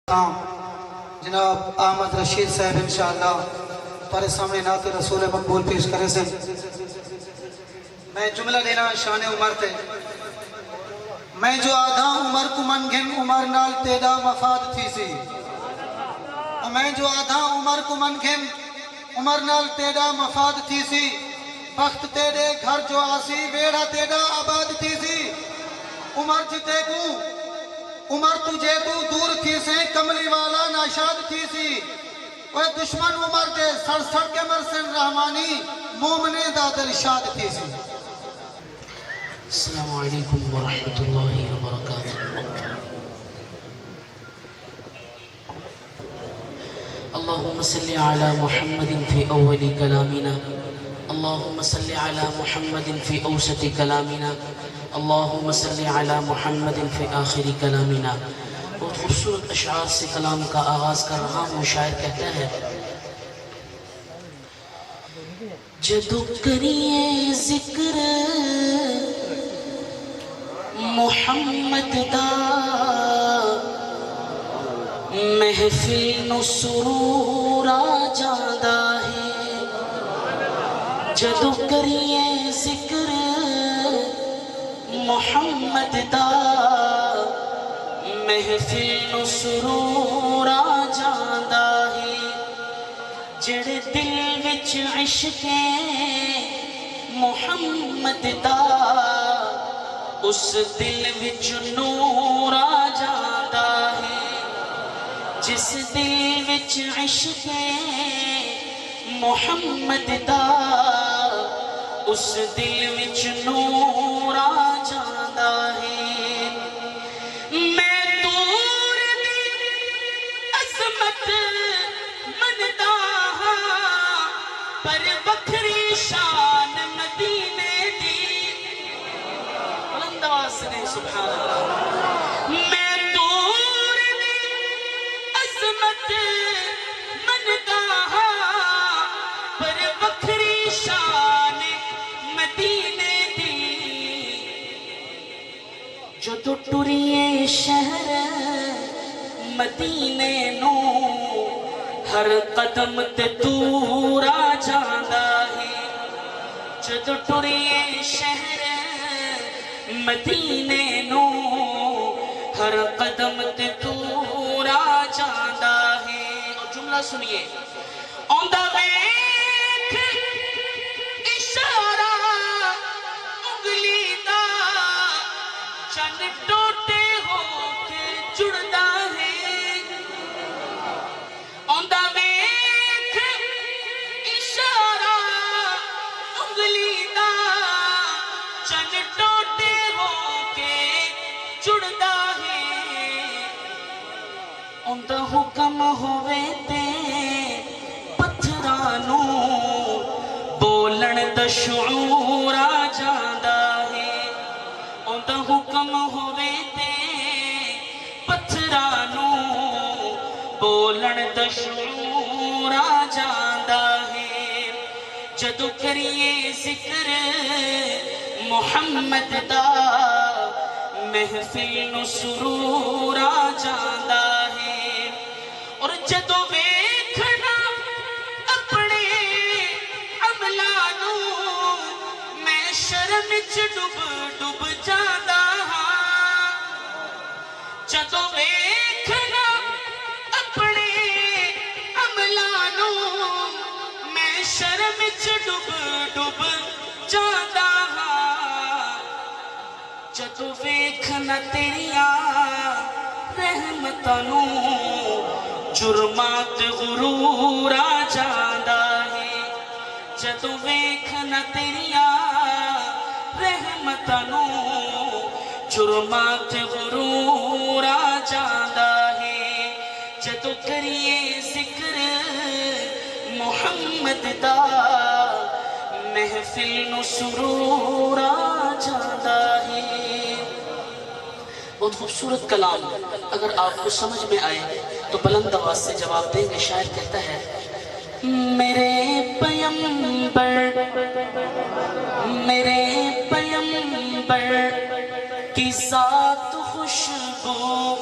جناب احمد رشید صاحب انشاءاللہ تمہارے سامنے نعت رسول مقبول پیش کرے سے میں جملہ لینا شان عمر تے میں جو آدھا عمر کو من گھن عمر نال تیدا مفاد تھی سی میں جو آدھا عمر کو من گھن عمر نال تیدا مفاد تھی سی بخت تیرے گھر جو آسی بیڑا تیدا آباد تھی سی عمر جتے کو عمر تجھے کو دور تھی سے کملی والا ناشاد تھی سی وہ دشمن عمر دے سڑ سڑ کے مرسن رحمانی مومنے دادر شاد تھی سی. السلام علیکم ورحمۃ اللہ وبرکاتہ. اللہم صلی علی محمد فی اول کلامنا اللہم صلی علی محمد فی اوسط کلامنا اللہم صلی علی محمد فی آخری کلامنا. بہت خوبصورت اشعار سے کلام کا آغاز کر رہا ہوں. شاعر کہتا ہے جدو کریے ذکر محمد دا محفل نو سرور آ جاندا ہے. جدو کریے ذکر محمد دا محفل نو سرور آ جاندا ہے. جڑے دل وچ عشق محمد دا اس دل وچ نور آ جاندا ہے. جس دل وچ عشق محمد دا اس دل وچ نور آ جاندا ہے. میں دور دی عظمت مندا ہاں پر وکھری شان مدینے دی. بلند آواز سے سبحان اللہ. میں دور دی عظمت مندا ہاں پر وکھری شان مدینے دی. جدو ٹریے شہر مدینے نو ہر قدم تے دور آ جاندا ہے. جدو ٹریے شہر مدینے نو ہر قدم تے دور آ جاندا ہے. اور جملہ سنیے اوندا ویکھ اشارہ انگلی دا چن ٹوٹے ہو کے جڑدا ہے. اوندا ویکھ اشارہ انگلی دا چن ٹوٹے ہو کے جڑدا ہے. اوندا حکم ہووے تے پتھراں نو بولن دا شعور آ جاندا ہے. اوندا حکم ہووے تے پتھراں نو بولن دا شعور آ جاندا ہے. جدو کریے ذکر محمد دا محفل نو سرور آ جاندا ہے. اور جدو ویکھنا اپنے عملاں نو میں شرم وچ ڈب ڈب جاندا ہاں. جدو ویکھنا اپنے عملاں نو میں شرم وچ ڈب ڈب جاندا ہاں. جدو ویکھنا تیریاں رحمتاں نو جرماں تے غرور آ جاندا ہے. جدو ویکھنا تیریاں رحمتاں نو جرماں تے غرور آ جاندا ہے. جدو کریے ذکر محمد دا محفل نو سرور آ جاندا ہے. بہت خوبصورت کلام. اگر آپ کو سمجھ میں آئے تو بلند آواز سے جواب دیں گے. شاعر کہتا ہے میرے پیمبر کی ذات خوشبو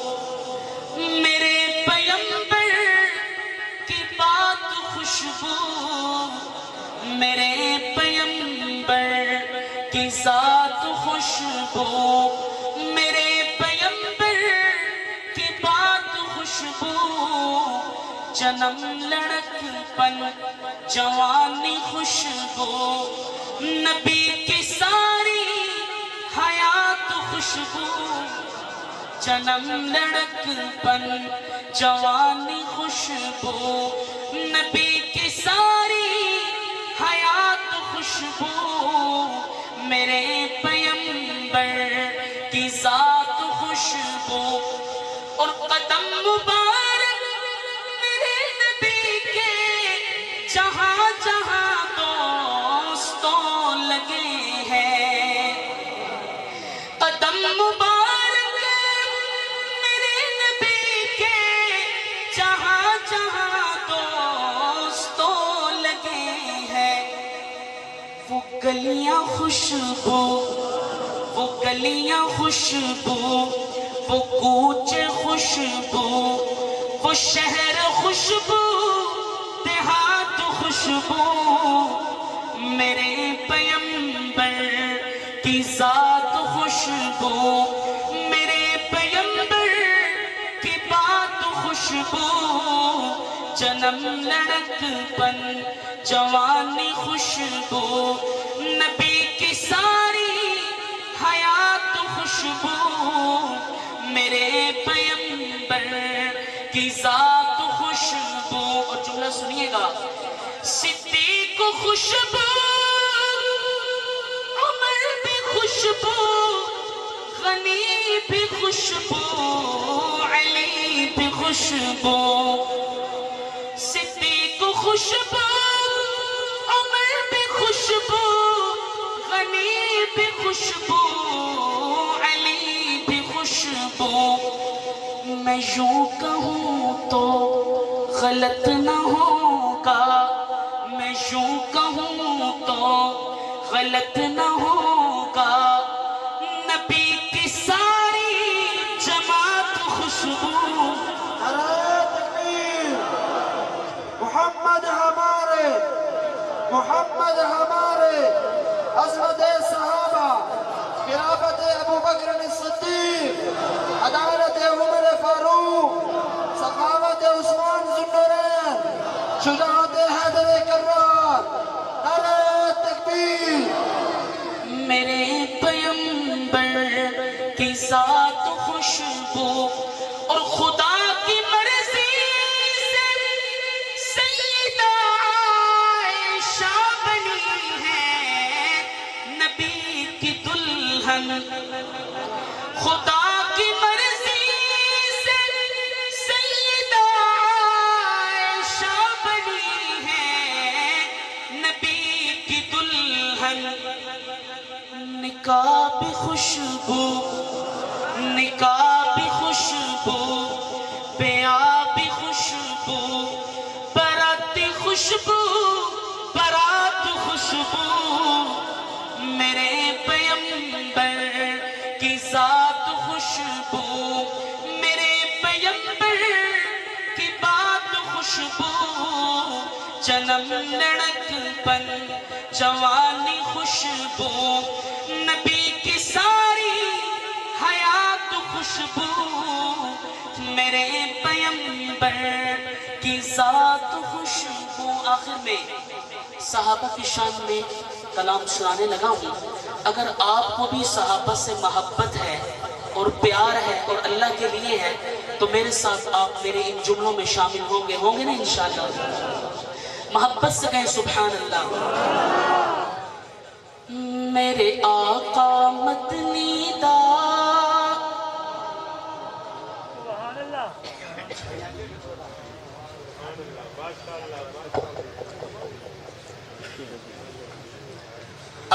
میرے پیمبر میرے پیمبر کی ذات خوشبو، میرے پیمبر کی بات خوشبو، جنم لڑکپن جوانی خوشبو، نبی کی ساری حیات خوشبو، جنم لڑکپن جوانی خوشبو، نبی کی ساری حیات خوشبو، میرے پیمبر کی ذات خوشبو، اور قدم مبارک میرے نبی کے جہاں جہاں دوستوں لگے ہیں، قدم مبارک میرے نبی کے جہاں جہاں دوستوں لگے ہیں، وہ گلیاں خوشبو، وہ گلیاں خوشبو، وہ کوچے خوشبو، وہ شہر خوشبو، دیہات خوشبو، میرے پیمبر کی ذات خوشبو، میرے پیمبر کی بات خوشبو، جنم لڑکپن جوانی خوشبو، نبی کی ساری حیات خوشبو، میرے پیمبر کی ذات خوشبو۔ اور جملہ سنیے گا، صدیق خوشبو، عمر بھی خوشبو، غنی بھی خوشبو، علی بھی خوشبو، صدیق خوشبو، عمر بھی خوشبو، غنی بھی خوشبو، علی بھی خوشبو، میں یوں کہوں تو غلط نہ ہوگا، میں یوں کہوں تو غلط نہ ہوگا، نبی کی ساری جماعت خوشبو، نعرہ تکبیر، محمد ہمارے، محمد ہمارے، عظمت صحابہ، خلافت ابو بکر الصدیق، عدالت عمر فاروق، سخاوت عثمان ذو النورین، شجاعت حیدر کرار، نعرہ تکبیر۔ میرے پیمبر کی ذات خوشبو، اور خدا کی مرضی سے سیدہ عائشہ بنی ہے نبی کی دلہن، خدا کی مرضی سے سیدہ عائشہ بنی ہے نبی کی دلہن، نکاح بھی خوشبو، نکاح بھی خوشبو، بیاہ بھی خوشبو، براتی خوشبو، برات خوشبو، میرے پیمبر کی ذات خوشبو، میرے پیمبر کی بات خوشبو، جنم لڑکپن جوانی خوشبو، نبی کی ساری حیات خوشبو، میرے پیمبر کی ذات خوشبو۔ آخر میں صحابہ کی شان میں کلام سنانے لگا ہوں، اگر آپ کو بھی صحابہ سے محبت ہے اور پیار ہے اور اللہ کے لیے ہے تو میرے ساتھ آپ میرے ان جملوں میں شامل ہوں گے نا انشاءاللہ؟ محبت سے کہیں سبحان اللہ۔ میرے آقا مدنی دا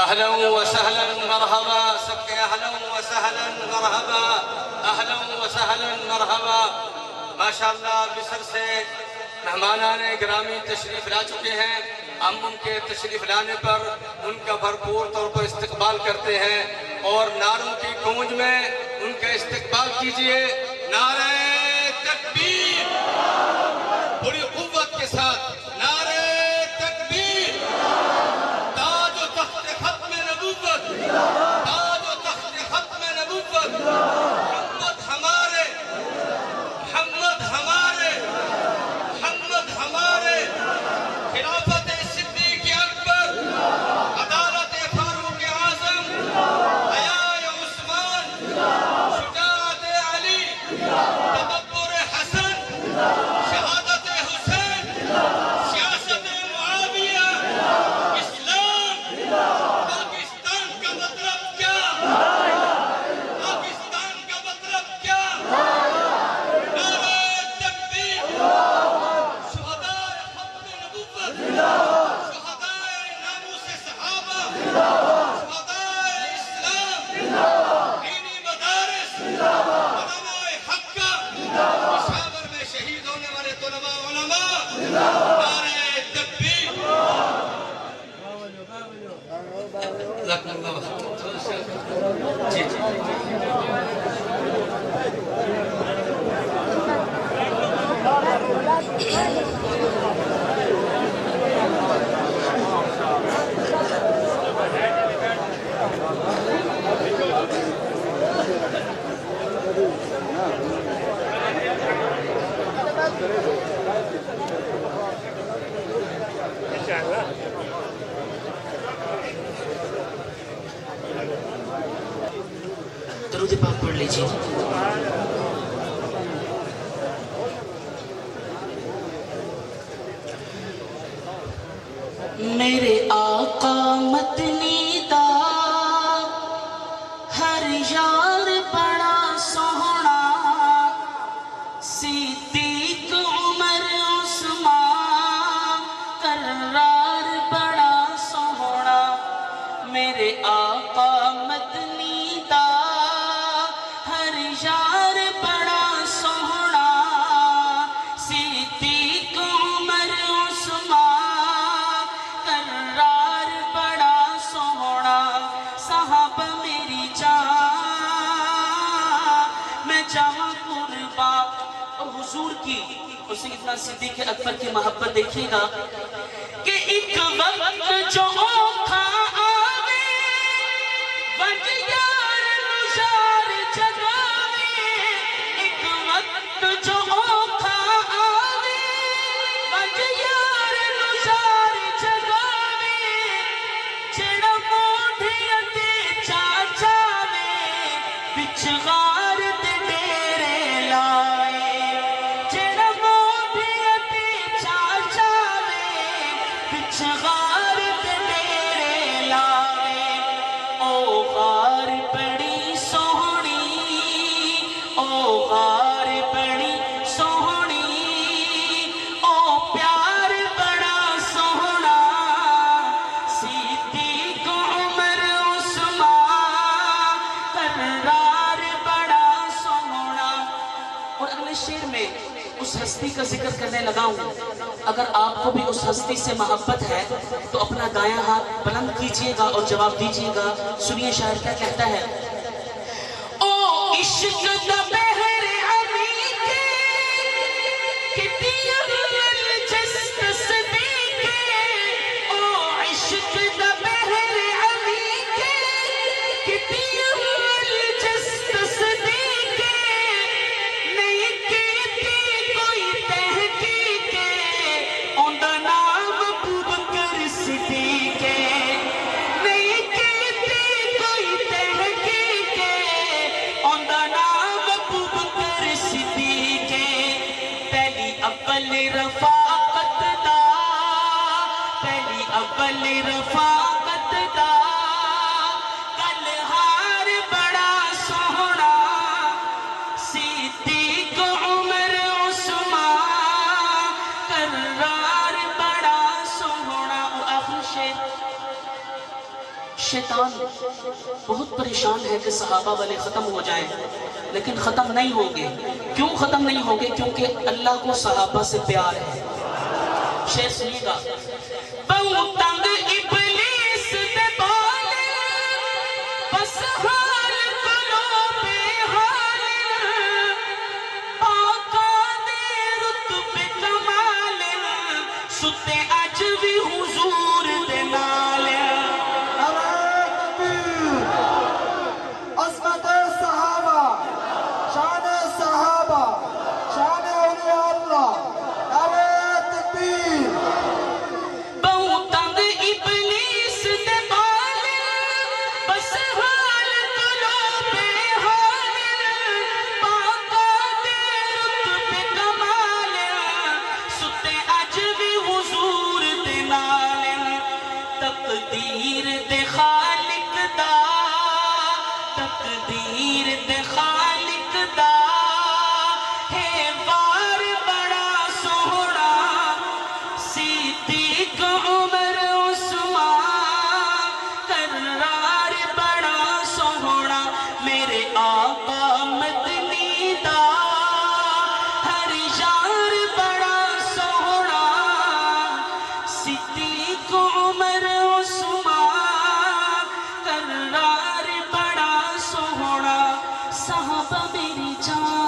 اہلا وسہلا مرحبا، سب کے اہلا وسہلا مرحبا، اہلا وسہلا مرحبا۔ ماشاءاللہ مصر سے مہمانان گرامی تشریف لا چکے ہیں، ہم ان کے تشریف لانے پر ان کا بھرپور طور پر استقبال کرتے ہیں اور نعروں کی گونج میں ان کا استقبال کیجئے۔ نعرہ تکبیر بڑی قوت کے ساتھ، نعرہ تکبیر، شہدائے ناموس صحابہ، شہدائے اسلام، دینی مدارس، علماء حقہ، پشاور میں شہید ہونے والے طلباء علماء، نعرہ تکبیر۔ جزاکم اللہ خیر۔ جی جی درود پاک پڑھ لیجیے۔ میرے آقا مدنی دا ہر یار بڑا سوہنا، صدیق عمر عثمان کرار بڑا سوہنا۔ میرے آقا مدنی دا ہر یار بڑا سوہنا، صدیق عمر عثمان کرار بڑا سوہنا۔ صحابہ میری جان میں جاواں قربان، اور حضور کی اور سیدنا صدیق اکبر کی محبت دیکھیے گا کہ ایک وقت جو کھا آوے وج یار نشار جگاوے، ایک وقت جو کھا آوے وج یار نشار جگاوے، جڑا موڈھے تے چاچاوے وچ غار تے ڈیرے لائے، جڑا موڈھے تے چاچاوے وچ غار تے ڈیرے لائے۔ او غار بڑی سوہنی، او غار بڑی سوہنی، او پیار بڑا سوہنا، صدیق عمر عثمان کرار بڑا سوہنا۔ اور اگلے شعر میں اس ہستی کا ذکر کرنے لگا ہوں۔ اگر آپ کو بھی اس ہستی سے محبت ہے تو اپنا دایاں ہاتھ بلند کیجئے گا اور جواب دیجئے گا۔ سنیے شاعر کیا کہتا ہے۔ او عشق دا بحر عمیقے، کتنی اول جس تصدیقے، او عشق دا بحر عمیقے، کتنی اول جس تصدیقے، نہیں کیتی کوئی تحقیقے، اوندا نام ابو بکر صدیقے، نہیں کیتی کوئی تحقیقے، اوندا نام ابو بکر صدیقے۔ پہلی اول رفاقت دا، پہلی اول رفاقت دا، کلہار بڑا سوہنا، صدیق عمر عثمان کرار بڑا سوہنا۔ اور آخر شعر، شیطان بہت پریشان ہے کہ صحابہ والے ختم ہو جائیں، لیکن ختم نہیں ہوں گے۔ کیوں ختم نہیں ہوں گے؟ کیونکہ اللہ کو صحابہ سے پیار ہے۔ شعر سنیے گا۔ بہو تنگ ابلیس دے بال، بس حال کلو بے حال، پاکاں دے رتبے کمال، ستے اج بھی حضور دے نال۔ نعرہ تکبیر، عظمت صحابہ، شان صحابہ، شان اولیاء اللہ، نعرہ تکبیر۔ بہو تنگ ابلیس دے بال، بس حال کلو بے حال، پاکاں دے رتبے کمال، ستے اج بھی حضور دے نال۔ صحابہ میری جان